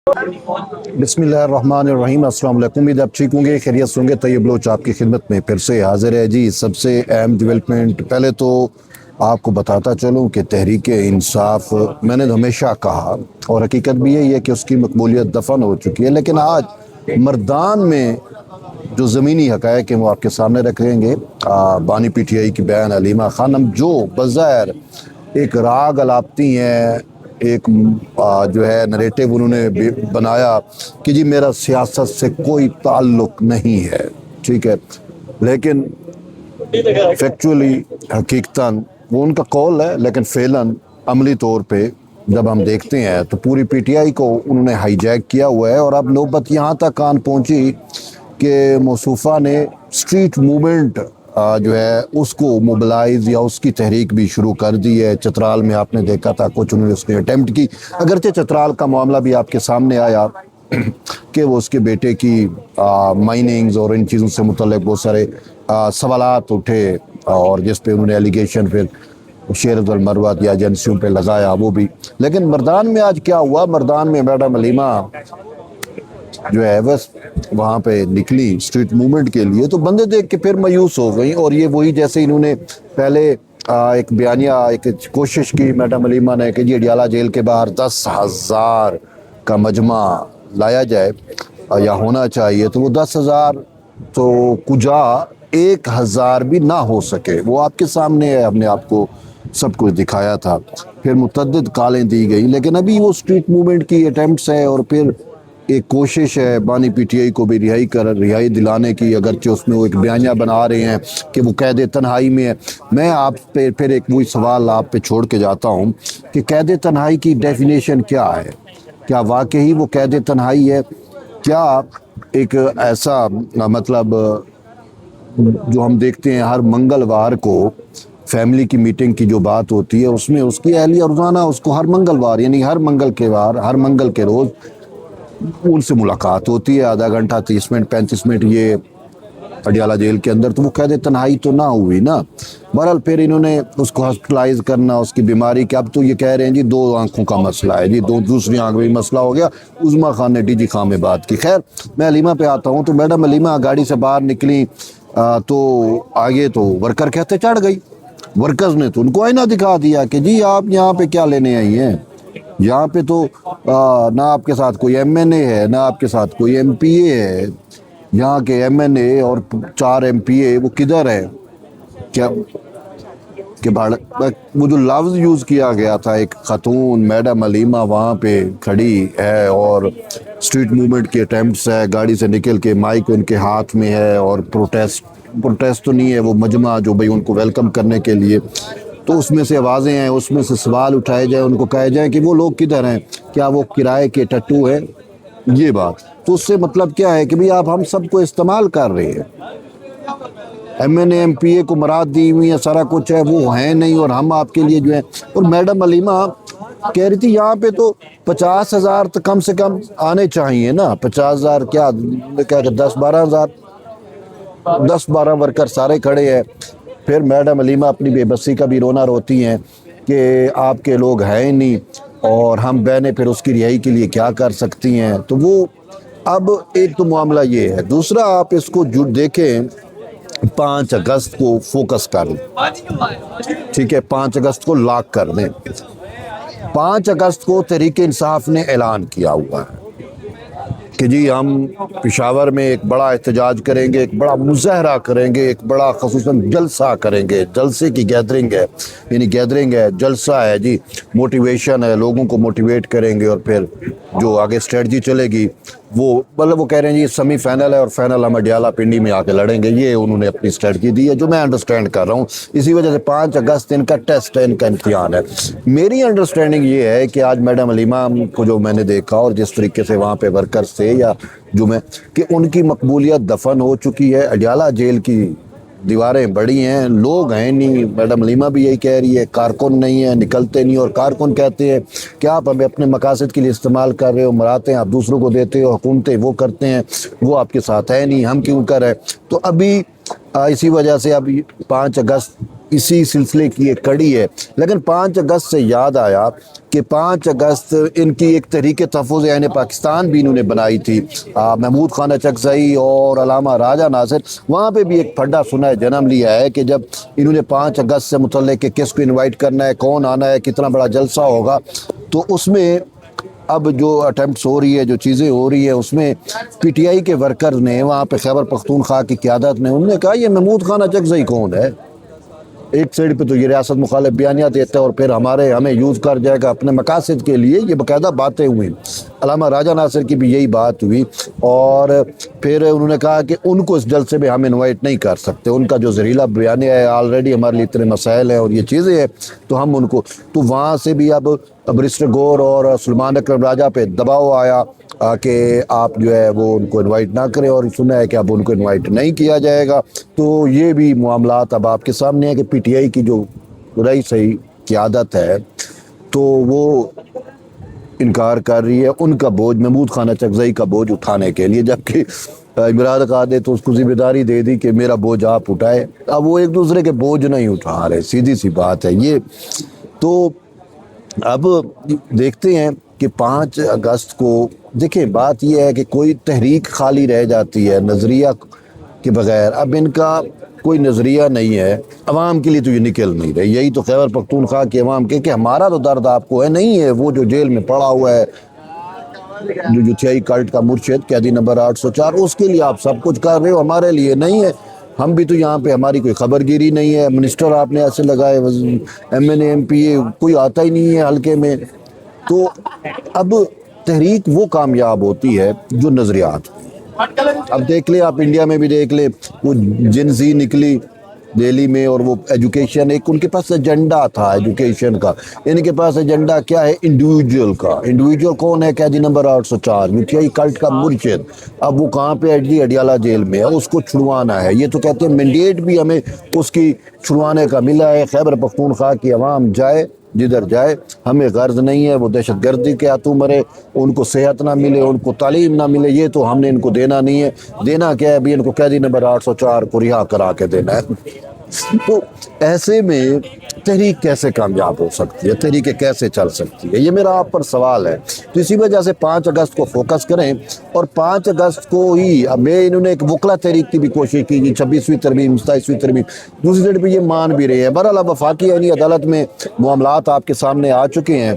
बिस्मिल्लाहिर्रहमानिर्रहीम। अस्सलाम वालेकुम। उम्मीद आप ठीक होंगे, खैरियत से होंगे। तैयब बलोच आपकी खिदमत में फिर से हाजिर है जी। सबसे अहम डेवलपमेंट पहले तो आपको बताता चलूँ कि तहरीक इंसाफ, मैंने हमेशा कहा और हकीकत भी यही है कि उसकी मकबूलियत दफन हो चुकी है, लेकिन आज मर्दान में जो ज़मीनी हक़ाइक़ हैं वो आपके सामने रखेंगे। बानी पीटीआई की बयान हलीमा खानम जो बज़ाहिर एक राग अलापती हैं, एक जो है नरेटिव उन्होंने बनाया कि जी मेरा सियासत से कोई ताल्लुक़ नहीं है, ठीक है, लेकिन फैक्चुअली हकीकतन वो उनका कौल है, लेकिन फ़ेलन अमली तौर पे जब हम देखते हैं तो पूरी पीटीआई को उन्होंने हाईजैक किया हुआ है। और अब नौबत यहाँ तक आन पहुँची कि मौसूफ़ा ने स्ट्रीट मूवमेंट जो है उसको मोबिलाइज़ या उसकी तहरीक भी शुरू कर दी है। चतराल में आपने देखा था कुछ उन्होंने उसने अटैम्प्ट की, अगरचे चतराल का मामला भी आपके सामने आया कि वो उसके बेटे की माइनिंग्स और इन चीज़ों से मुतल्लिक़ बहुत सारे सवालात उठे और जिस पे उन्होंने एलिगेशन फिर शेर अब्दुल मरवत या एजेंसियों पे लगाया वो भी। लेकिन मर्दान में आज क्या हुआ, मर्दान में मैडम हलीमा जो है बस वहाँ पे निकली स्ट्रीट मूवमेंट के लिए, तो बंदे देख के फिर मायूस हो गई। और ये वही जैसे इन्होंने पहले एक बयानिया एक कोशिश की मैडम हलीमा ने कि जी अडियाला जेल के बाहर 10,000 का मजमा लाया जाए या होना चाहिए, तो वो 10,000 तो कुजा 1,000 भी ना हो सके, वो आपके सामने है, हमने आपको सब कुछ दिखाया था। फिर मुतअद्दिद कालें दी गई, लेकिन अभी वो स्ट्रीट मूवमेंट की अटैम्प्ट्स है और फिर एक कोशिश है बानी पीटीआई को भी रिहाई दिलाने की, अगरचे उसमें वो एक बयानिया बना रहे हैं कि वो कैद तन्हाई में है। मैं आप पे फिर एक वही सवाल आप पे छोड़ के जाता हूँ कि कैद तन्हाई की डेफिनेशन क्या है? क्या वाकई वो कैद तन्हाई है? क्या एक ऐसा मतलब जो हम देखते हैं हर मंगलवार को फैमिली की मीटिंग की जो बात होती है उसमें उसकी अहलिया रोज़ाना उसको हर मंगलवार यानी हर मंगल के रोज़ उनसे मुलाकात होती है, आधा घंटा 30 मिनट 35 मिनट ये अडियाला जेल के अंदर, तो वो कैद तन्हाई तो ना हुई ना। बहरहाल फिर इन्होंने उसको हॉस्पिटलाइज करना उसकी बीमारी के, अब तो ये कह रहे हैं जी 2 आंखों का मसला है जी, दूसरी आंख में मसला हो गया। उज़मा खान ने डीजी खां में बात की। खैर मैं हलीमा पे आता हूँ, तो मैडम हलीमा गाड़ी से बाहर निकली तो आगे तो वर्कर कहते चढ़ गई। वर्कर्स ने तो उनको आईना दिखा दिया कि जी आप यहाँ पे क्या लेने आई हैं, यहाँ पे तो ना आपके साथ कोई एमएनए है ना आपके साथ कोई एमपीए है, यहाँ के एमएनए और 4 एमपीए वो किधर है? क्या कि वो जो लफ्ज़ यूज़ किया गया था, एक खातून मैडम हलीमा वहाँ पे खड़ी है और स्ट्रीट मूवमेंट के अटैम्प्ट्स है, गाड़ी से निकल के माइक उनके हाथ में है और प्रोटेस्ट तो नहीं है, वो मजमा जो भाई उनको वेलकम करने के लिए, तो उसमें से आवाज़ें हैं, उसमें से सवाल उठाए जाए, उनको कहे जाए कि वो लोग किधर हैं, क्या वो किराए के टट्टू हैं, ये बात। तो उससे मतलब क्या है कि भाई आप हम सबको इस्तेमाल कर रहे हैं, एमएनए एमपीए को मराद दी हुई है, सारा कुछ है, वो है नहीं और हम आपके लिए जो है। और मैडम हलीमा कह रही थी यहाँ पे तो 50,000 तो कम से कम आने चाहिए ना, 50,000 क्या 10-12 वर्कर सारे खड़े हैं। फिर मैडम हलीमा अपनी बेबसी का भी रोना रोती हैं कि आपके लोग हैं ही नहीं और हम बहनें फिर उसकी रिहाई के लिए क्या कर सकती हैं। तो वो अब एक तो मामला ये है, दूसरा आप इसको जुड़ देखें 5 अगस्त को फोकस कर लें, ठीक है, 5 अगस्त को लॉक कर दें। 5 अगस्त को तहरीक इंसाफ ने ऐलान किया हुआ है कि जी हम पेशावर में एक बड़ा एहतजाज करेंगे, एक बड़ा मुज़ाहरा करेंगे, एक बड़ा ख़ुसूसन जलसा करेंगे। जलसे की गैदरिंग है, यानी गैदरिंग है, जलसा है जी, मोटिवेशन है, लोगों को मोटिवेट करेंगे और फिर जो आगे स्ट्रेटजी चलेगी वो मतलब वो कह रहे हैं जी सेमी फाइनल है और फाइनल हम अडियाला पिंडी में आके लड़ेंगे, ये उन्होंने अपनी स्ट्रेटजी दी है जो मैं अंडरस्टैंड कर रहा हूँ। इसी वजह से 5 अगस्त इनका टेस्ट है, इनका इम्तिहान है। मेरी अंडरस्टैंडिंग ये है कि आज मैडम हलीमा को जो मैंने देखा और जिस तरीके से वहाँ पे वर्कर्स थे या जो मैं कि उनकी मकबूलियत दफन हो चुकी है। अडियाला जेल की दीवारें बड़ी हैं, लोग हैं नहीं, मैडम हलीमा भी यही कह रही है, कारकुन नहीं है, निकलते नहीं, और कारकुन कहते हैं कि आप हमें अपने मकासद के लिए इस्तेमाल कर रहे हो, मराते हैं आप दूसरों को देते हो, हुकूमतें वो करते हैं, वो आपके साथ है नहीं, हम क्यों करें। तो अभी इसी वजह से अब 5 अगस्त اسی سلسلے کی ایک کڑی ہے. لیکن 5 اگست سے یاد آیا کہ 5 اگست ان کی ایک تحریک تحفظ عین پاکستان بھی انہوں نے بنائی تھی. محمود خان اچکزئی اور علامہ راجہ ناصر, وہاں پہ بھی ایک پھڈا سنا ہے, جنم لیا ہے کہ جب انہوں نے 5 اگست سے متعلق کہ کس کو انوائٹ کرنا ہے, کون آنا ہے, کتنا بڑا جلسہ ہوگا, تو اس میں اب جو اٹیمپٹس ہو رہی ہے, جو چیزیں ہو رہی ہے, اس میں پی ٹی آئی کے ورکر نے وہاں پہ خیبر پختونخوا کی قیادت نے انہوں نے کہا یہ محمود خان اچکزئی کون ہے. ایک سائڈ پہ تو یہ ریاست مخالف بیانیہ دیتا ہے اور پھر ہمیں یوز کر جائے گا اپنے مقاصد کے لیے, یہ باقاعدہ باتیں ہوئیں. علامہ راجہ ناصر کی بھی یہی بات ہوئی, اور پھر انہوں نے کہا کہ ان کو اس جلسے میں ہم انوائٹ نہیں کر سکتے, ان کا جو زہریلا بیانیہ ہے, آلریڈی ہمارے لیے اتنے مسائل ہیں اور یہ چیزیں ہیں, تو ہم ان کو, تو وہاں سے بھی اب برسٹر گور اور سلمان اکرم راجہ پہ دباؤ آیا کہ آپ جو ہے وہ ان کو انوائٹ نہ کریں, اور سنا ہے کہ اب ان کو انوائٹ نہیں کیا جائے گا. تو یہ بھی معاملات اب آپ کے سامنے ہے کہ پی ٹی آئی کی جو رئیسی قیادت ہے تو وہ انکار کر رہی ہے ان کا بوجھ, محمود خان اچکزئی کا بوجھ اٹھانے کے لیے, جبکہ عمران خان نے تو اس کو ذمہ داری دے دی کہ میرا بوجھ آپ اٹھائے. اب وہ ایک دوسرے کے بوجھ نہیں اٹھا رہے, سیدھی سی بات ہے یہ. تو اب دیکھتے ہیں کہ 5 اگست کو, دیکھیں بات یہ ہے کہ کوئی تحریک خالی رہ جاتی ہے نظریہ کے بغیر. اب ان کا کوئی نظریہ نہیں ہے, عوام کے لیے تو یہ نکل نہیں رہی. یہی تو خیبر پختونخوا کے عوام کے کہ ہمارا تو درد آپ کو ہے نہیں ہے, وہ جو جیل میں پڑا ہوا ہے جو یوتھیائی کلٹ کا مرشد قیدی نمبر 804, اس کے لیے آپ سب کچھ کر رہے ہو, ہمارے لیے نہیں ہے. ہم بھی تو یہاں پہ, ہماری کوئی خبر گیری نہیں ہے, منسٹر آپ نے ایسے لگائے, M N A M P A کوئی آتا ہی نہیں ہے حلقے میں. تو اب تحریک وہ کامیاب ہوتی ہے جو نظریات. اب دیکھ لیں آپ, انڈیا میں بھی دیکھ لیں, وہ جنزی نکلی دہلی میں, اور وہ ایجوکیشن, ایک ان کے پاس ایجنڈا تھا ایجوکیشن کا. ان کے پاس ایجنڈا کیا ہے, انڈیویجول کا. انڈیویجول کون ہے, قیدی نمبر 804 یوتھیائی کلٹ کا مرشد. اب وہ کہاں پہ ہے, اڈیالہ جیل میں ہے, اس کو چھڑوانا ہے. یہ تو کہتے ہیں مینڈیٹ بھی ہمیں اس کی چھڑوانے کا ملا ہے. خیبر پختونخوا کی عوام جائے جدھر جائے, ہمیں غرض نہیں ہے وہ دہشت گردی کے ہاتھوں مرے, ان کو صحت نہ ملے, ان کو تعلیم نہ ملے, یہ تو ہم نے ان کو دینا نہیں ہے. دینا کیا ہے, ابھی ان کو قیدی نمبر 804 کو رہا کرا کے دینا ہے. تو ایسے میں تحریک کیسے کامیاب ہو سکتی ہے, تحریک کیسے چل سکتی ہے, یہ میرا آپ پر سوال ہے. تو اسی وجہ سے 5 اگست کو فوکس کریں, اور 5 اگست کو ہی اب میں انہوں نے ایک وکلا تحریک کی بھی کوشش کی, 26ویں ترمیم 27ویں ترمیم, دوسری سائڈ پہ یہ مان بھی رہے ہیں. بہرحال اب وفاقی عینی عدالت میں معاملات آپ کے سامنے آ چکے ہیں,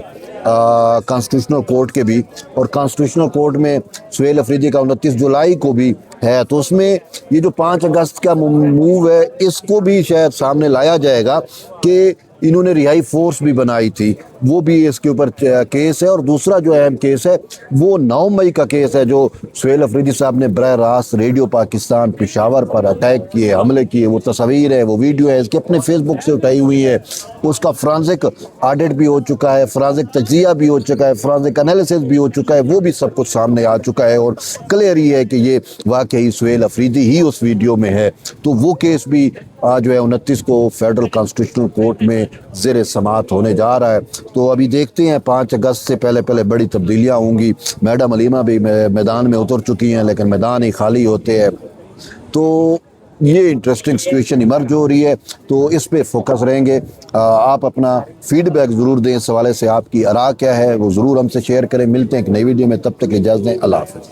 کانسٹیٹیوشنل کورٹ کے بھی, اور کانسٹیٹیوشنل کورٹ میں سہیل افریدی کا 29 جولائی کو بھی ہے. تو اس میں یہ جو 5 اگست کا موو ہے, اس کو بھی شاید سامنے لایا جائے گا کہ انہوں نے رہائی فورس بھی بنائی تھی, وہ بھی اس کے اوپر کیس ہے. اور دوسرا جو اہم کیس ہے وہ 9 مئی کا کیس ہے, جو سہیل افریدی صاحب نے براہ راست ریڈیو پاکستان پشاور پر اٹیک کیے, حملے کیے. وہ تصویر ہے, وہ ویڈیو ہے, اس کے اپنے فیس بک سے اٹھائی ہوئی ہے. اس کا فرانزک آڈٹ بھی ہو چکا ہے, فرانزک تجزیہ بھی ہو چکا ہے, فرانزک انالیسس بھی ہو چکا ہے, وہ بھی سب کچھ سامنے آ چکا ہے, اور کلیئر ہی ہے کہ یہ واقعی سہیل افریدی ہی اس ویڈیو میں ہے. تو وہ کیس بھی جو ہے 29 کو فیڈرل کانسٹیٹیوشنل کورٹ میں زیر سماعت ہونے جا رہا ہے. تو ابھی دیکھتے ہیں 5 اگست سے پہلے بڑی تبدیلیاں ہوں گی. میڈم علیمہ بھی میدان میں اتر چکی ہیں, لیکن میدان ہی خالی ہوتے ہیں. تو یہ انٹرسٹنگ سچویشن ایمرج ہو رہی ہے, تو اس پہ فوکس رہیں گے. آپ اپنا فیڈ بیک ضرور دیں, اس حوالے سے آپ کی آراء کیا ہے وہ ضرور ہم سے شیئر کریں. ملتے ہیں ایک نئی ویڈیو میں, تب تک اجازت دیں, اللہ حافظ.